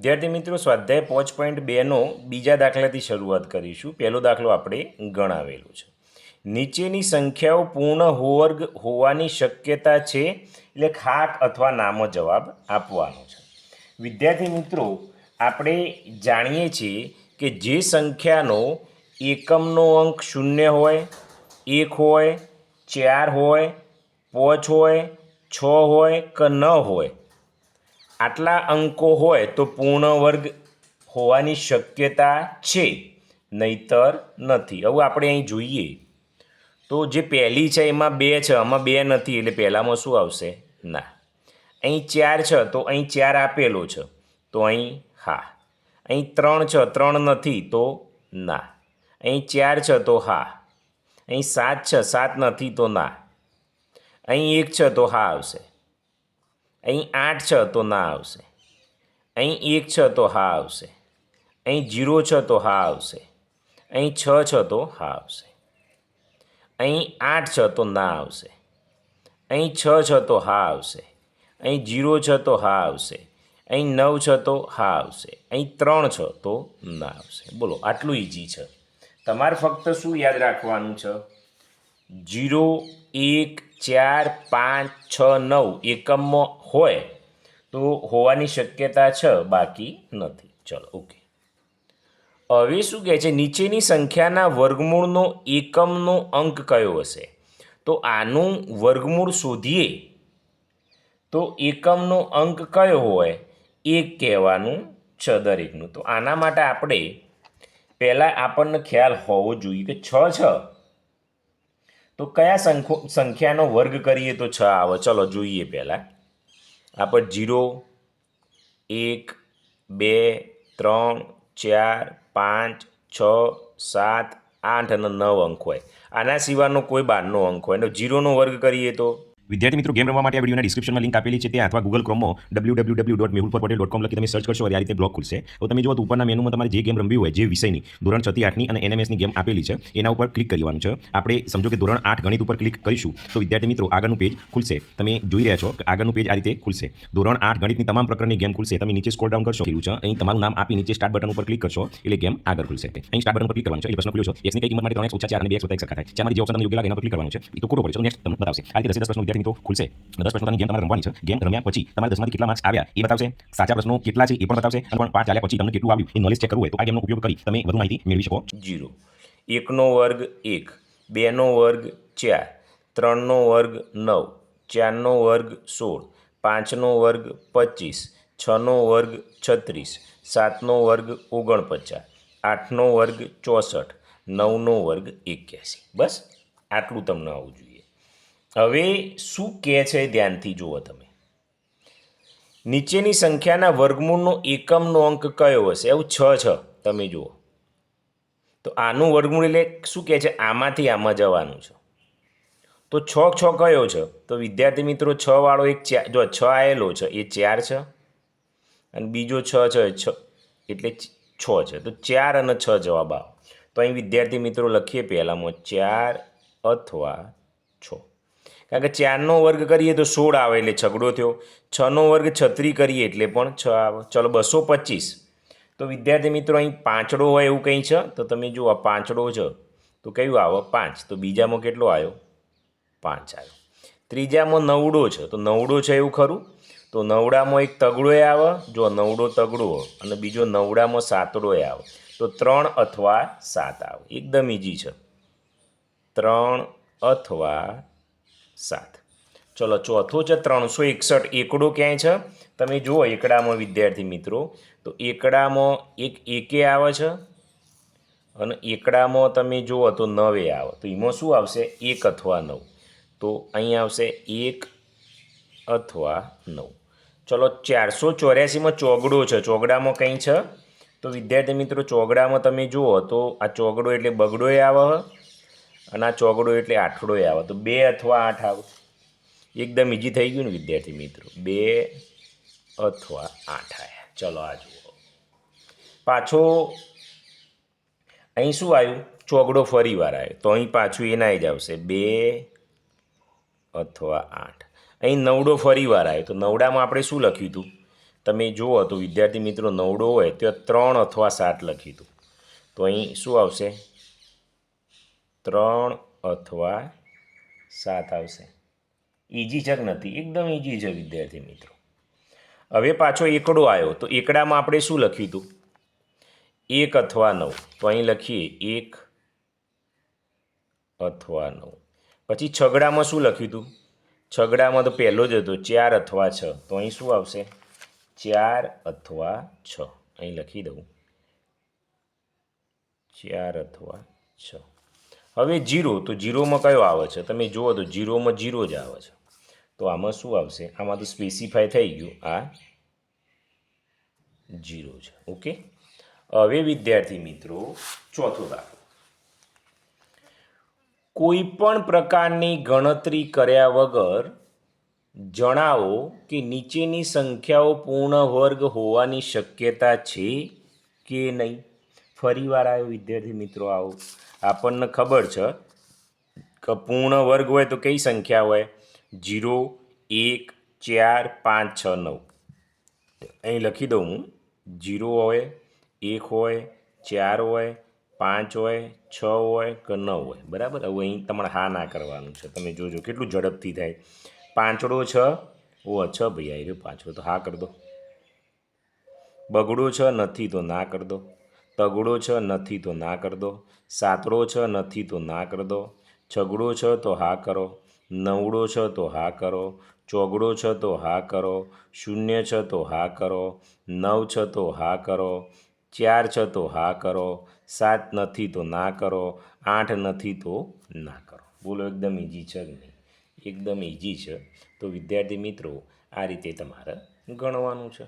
વિદ્યાર્થી મિત્રો સ્વાધ્યાય 5.2નો બીજા દાખલાથી શરૂઆત કરીશું. પહેલો દાખલો આપણે ગણાવેલો છે. નીચેની સંખ્યાઓ પૂર્ણ વર્ગ હોવાની શક્યતા છે, એટલે ખાક અથવા નામો જવાબ આપવાનો છે. વિદ્યાર્થી મિત્રો, આપણે જાણીએ છીએ કે જે સંખ્યાનો એકમનો અંક 0 હોય, 1 હોય, 4 હોય, 5 હોય, 6 હોય કે 9 હોય, આટલા અંકો હોય તો પૂર્ણ વર્ગ હોવાની શક્યતા છે, નહીતર નથી. હવે આપણે અહીં જોઈએ તો જે પહેલી છે એમાં 2 છે, આમાં 2 નથી, એટલે પહેલાંમાં શું આવશે? ના. અહીં 4 છે તો અહીં 4 આપેલો છે, તો અહીં હા. અહીં 3 છે, 3 નથી, તો ના. અહીં 4 છે તો હા. અહીં 7 છે, 7 નથી, તો ના. અહીં 1 છે તો હા આવશે. અહીં 8 છે તો ના આવશે. અહીં 1 છે તો હા આવશે. અહીં 0 છે તો હા આવશે. અહીં 6 છે તો હા આવશે. અહીં 8 છે તો ના આવશે. અહીં 6 છે તો હા આવશે. અહીં 0 છે તો હા આવશે. અહીં 9 છે તો હા આવશે. અહીં 3 છે તો ના આવશે. બોલો, આટલું ઇઝી છે. તમારે ફક્ત શું યાદ રાખવાનું છે? 0, 1, 4, 5, 6, 9 એકમમાં હોય તો હોવાની શક્યતા છે, બાકી નથી. ચલો, ઓકે. હવે શું કહે છે? નીચેની સંખ્યાના વર્ગમૂળનો એકમનો અંક કયો હશે? તો આનું વર્ગમૂળ શોધીએ તો એકમનો અંક કયો હોય? 1 કહેવાનું છે દરેકનું. તો આના માટે આપણે પહેલાં આપણને ખ્યાલ હોવો જોઈએ કે 6 છે તો કયા સંખ્યાનો વર્ગ કરીએ તો 6 આવે? ચલો જોઈએ. પહેલાં આપણે 0, 1, 2, 3, 4, 5, 6, 7, 8 અને 9 અંક હોય. આના સિવાયનો કોઈ બારનો અંક હોય. તો 0નો વર્ગ કરીએ તો વિદ્યાર્થી મિત્રો, ગેમ રમવા માટે આ વિડીયોના ડિસ્ક્રિપ્શનમાં લિંક આપેલી છે ત્યાં અથવા ગૂગલ ક્રોમમાં www.mehulforpatel.com લખી તમે સર્ચ કરશો અને આ રીતે બ્લોક ખુલશે. તો તમે જુઓ તો ઉપરના મેનુમાં તમારે જે ગેમ રમવી હોય, જે વિષયની ધોરણ 6 થી 8ની અને એનએમએસની ગેમ આપેલી છે, એના ઉપર ક્લિક કરવાનું છે. આપણે સમજો કે ધોરણ 8 ગણિત ઉપર ક્લિક કરીશું તો વિદ્યાર્થી મિત્રો આગળનું પેજ ખુલશે. તમે જોઈ રહ્યા છો કે આગળનું પેજ આ રીતે ખુલશે. ધોરણ 8 ગણિતની તમામ પ્રકારની ગેમ ખુલશે. તમે નીચે સ્ક્રોલ ડાઉન કરશો, છે અહીં તમારું નામ આપી નીચે સ્ટાર્ટ બટન ઉપર ક્લિક કરશો એટલે ગેમ આગળ ખુલશે. અહીં સ્ટાર્ટ બટન પર ક્લિક કરવાનું છે એટલે પ્રશ્ન ખુલ્યો છે. x ની કઈ કિંમત માટે 3x - 4 અને 2x + 1 સરખા થાય? ચારમાંથી જે ઓપ્શન તમને યોગ્ય લાગે એના પર ક્લિક કરવાનું છે. એ તો ખોટો પડે છે તો નેક્સ્ટ તમને બતાવશે. આ રીતે 10 પ્રશ્નો વિદ્યાર્થી મિત્રો ખુલશે. 10 પ્રશ્નો ગેમ તમારે રમવાની છે. ગેમ રમ્યા પછી તમારે 10માંથી કેટલા માર્ક્સ આવ્યા એ બતાવશે. સાચા પ્રશ્નો કેટલા છે એ પણ બતાવશે. અને પણ 5 ચાલ્યા પછી તમને કેટલું આવ્યું એ નોલેજ ચેક કરવું હોય તો આ ગેમનો ઉપયોગ કરી તમે વધુ માહિતી મેળવી શકો. 0, 1નો વર્ગ 1, 2નો વર્ગ 4, 3નો વર્ગ 9, 4નો વર્ગ 16, 5નો વર્ગ 25, 6નો વર્ગ 36, 7નો વર્ગ 49, 8નો વર્ગ 64, 9નો વર્ગ 81. બસ આટલું તમને આવવું જોઈએ. હવે શું કહે છે ધ્યાનથી જુઓ તમે. નીચેની સંખ્યાના વર્ગમૂળનો એકમનો અંક કયો હશે? એવું 6 છે, તમે જુઓ તો આનું વર્ગમૂળ એટલે શું કહે છે? આમાંથી આમાં જવાનું છે. તો 6 6 કયો છે? તો વિદ્યાર્થી મિત્રો 6 વાળો એક 4, જો 6 આવેલો છે એ 4 છે અને બીજો 6 છે, 6 એટલે 6 છે. તો 4 અને 6 જવાબ આવે. તો અહીં વિદ્યાર્થી મિત્રો લખીએ પહેલાંમાં 4 અથવા 6. કારણ કે 4નો વર્ગ કરીએ તો 16 આવે એટલે છગડો થયો. 6નો વર્ગ 36 કરીએ એટલે પણ 6 આવે. ચલો 225. તો વિદ્યાર્થી મિત્રો અહીં પાંચડો હોય એવું કંઈ છે? તો તમે જુઓ આ પાંચડો છે તો કયું આવે? 5. તો બીજામાં કેટલો આવ્યો? 5 આવ્યો. ત્રીજામાં નવડો છે તો નવડો છે એવું ખરું? તો નવડામાં એક તગડો આવે, જો નવડો તગડો, અને બીજો નવડામાં સાતડો આવે. તો 3 અથવા 7 આવે. એકદમ ઇઝી છે. 3 અથવા 7. ચલો ચોથો છે 361. એકડો ક્યાંય છે? તમે જુઓ એકડામાં વિદ્યાર્થી મિત્રો તો એકડામાં એક એકે આવે છે અને એકડામાં તમે જુઓ તો 9 આવે. તો એમાં શું આવશે? 1 અથવા 9. તો અહીં આવશે 1 અથવા 9. ચલો 484માં ચોગડો છે. ચોગડામાં કંઈ છે? તો વિદ્યાર્થી મિત્રો ચોગડામાં તમે જુઓ તો આ ચોગડો એટલે બગડોય આવે અને આ ચોગડો એટલે આઠડોય આવે. તો 2 અથવા 8 આવે. એકદમ ઇઝી થઈ ગયું ને વિદ્યાર્થી મિત્રો? 2 અથવા 8 આવ્યા. ચલો આ જુઓ પાછો અહીં શું આવ્યું? ચોગડો ફરી વાર આવ્યો. તો અહીં પાછું એના જ આવશે 2 અથવા 8. અહીં નવડો ફરી વાર આવ્યો. તો નવડામાં આપણે શું લખ્યું હતું? તમે જુઓ તો વિદ્યાર્થી મિત્રો નવડો હોય ત્યાં 3 અથવા 7 લખી દો. તો અહીં શું આવશે? 3 અથવા 7 આવશે. ઇઝી છે કે નથી? એકદમ ઇઝી છે વિદ્યાર્થી મિત્રો. હવે પાછો એકડો આવ્યો તો એકડામાં આપણે શું લખ્યું હતું? 1 અથવા 9. તો અહીં લખીએ 1 અથવા 9. પછી છગડામાં શું લખ્યું હતું? છગડામાં તો પહેલો જ હતો 4 અથવા 6. તો અહીં શું આવશે? 4 અથવા 6. અહીં લખી દઉં 4 અથવા 6. હવે 0 તો 0માં કયો આવે છે? તમે જુઓ તો 0માં 0 જ આવે છે. તો આમાં શું આવશે? આમાં તો સ્પેસિફાય થઈ ગયું, આ 0 છે. ઓકે. હવે વિદ્યાર્થી મિત્રો ચોથો દાખલો. કોઈ પણ પ્રકારની ગણતરી કર્યા વગર જણાવો કે નીચેની સંખ્યાઓ પૂર્ણ વર્ગ હોવાની શક્યતા છે કે નહીં. ફરીવાર આવ્યો વિદ્યાર્થી મિત્રો. આવો આપણને ખબર છે કે પૂર્ણ વર્ગ હોય તો કઈ સંખ્યા હોય? 0, 1, 4, 5, 6, 9. અહીં લખી દઉં હું. 0 હોય, 1 હોય, 4 હોય, 5 હોય, 6 હોય કે 9 હોય. બરાબર. હવે અહીં તમારે હા ના કરવાનું છે. તમે જોજો કેટલું ઝડપથી થાય. પાંચડો 6. ઓ 6 ભાઈ આવી રહ્યો પાંચડો, તો હા કરી દો. બગડો 6 નથી તો ના કરી દો. તગડો 6 નથી તો ના કરી દો. સાતડો 6 નથી તો ના કરી દો. છગડો 6 તો હા કરો. નવડો 6 તો હા કરો. ચોગડો 6 તો હા કરો. શૂન્ય 6 તો હા કરો. 9 6 તો હા કરો. 4 6 તો હા કરો. 7 નથી તો ના કરો. 8 નથી તો ના કરો. બોલો, એકદમ ઇઝી છે કે નહીં? એકદમ ઇઝી છે. તો વિદ્યાર્થી મિત્રો આ રીતે તમારે ગણવાનું છે.